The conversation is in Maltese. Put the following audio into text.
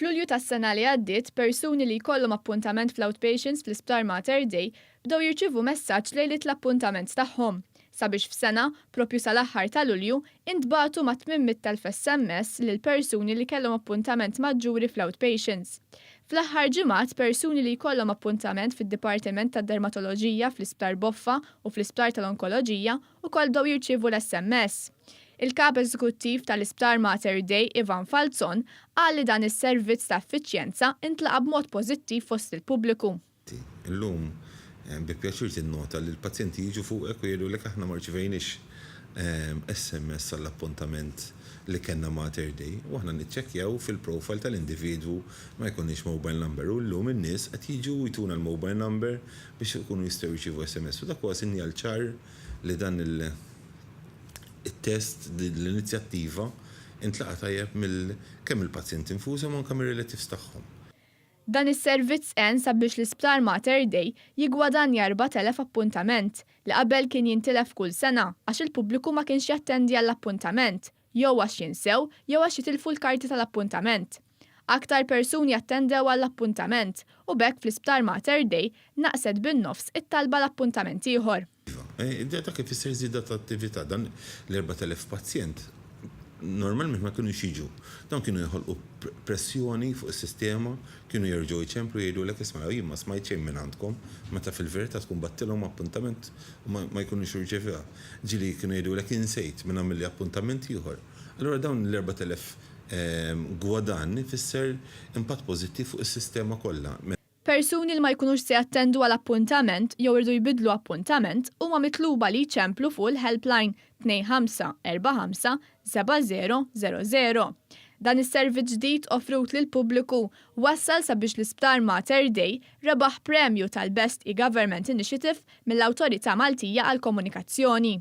F'Lulju tas-sena li għaddiet, persuni li jkollhom appuntament fl-outpatients fl-Isptar Mater Dei bdew jirċievu messaġġ lejlit l-appuntament tagħhom. Sabiex f'sena, propju sal-aħħar ta' Lulju, intbagħtu ma' tmien mitt-SMS lil persuni li kellhom appuntament maġġuri fl-outpatients. Fl-aħħar ġimgħat, persuni li jkollhom appuntament fid-Dipartiment tad-Dermatoloġija fl-Isptar Boffa u fl-Isptar tal-Onkoloġija ukoll bdew jirċievu l-SMS. Il-kap eżekuttiv tal-Isptar Mater Dei, Ivan Falzon, qal li dan is-servizz ta' effiċjenza intlaqa b'mod pożittiv fost il-pubbliku. Illum bi pjaċir tinnota li l-pazjenti jiġu fuqek u jgħidulek aħna ma rċevejniex SMS għall-appuntament li kellna Mater Dei u aħna niċċekkjaw fil-profile tal-individwu ma jkunniex mobile number u llum in-nies qed jiġu jtuna l-mobile number biex ikunu jistgħu jirċievu SMS u dak huwa sinjal ċar li dan il-test, l-inizjattiva intlaqa tajjeb kemm il-pazjenti infushom u anke mir-relatives tagħhom. Dan is-servizz għen sabiex l-Isptar Mater Dei jigwadanja 4,000 appuntament li qabel kien jintilef kull sena għax il-pubbliku ma kienx jattendi għall-appuntament, jew għax jinsew jew għax jitilfu l-karti tal-appuntament. Aktar persuni jattendew għall-appuntament u bekk fl-Isptar Mater Dei naqset bin-nofs it-talba l-appuntament ieħor. Dak ifisser żieda ta' attività dan l-4,000 pazjent. Normalment ma kienu jiġu. Dawn kienu jħolqu pressjoni fuq is-sistema, kienu jerġgħu jċemplu jgħidulek isma' jien ma smajt xejn minn għandkom, meta fil-verità tkun battilhom appuntament u ma jkunux jirċevuha. Ġieli kienu jgħidulek insejt minn għamilli appuntament ieħor. Allura dawn l-4,000 gwadanni fisser impatt pożittiv fuq is-sistema kollha. Persuni li ma jkunux se jattendu għall-appuntament jew irdu jbidlu appuntament huma mitluba li jċemplu fuq il-helpline 2545 7000. Dan is-servizz ġdid offrut lil pubbliku wassal sabiex l-Isptar Mater Dei rebaħ premju tal-Best e-Government Initiative mill-Awtorita Maltija għall-kommunikazzjoni.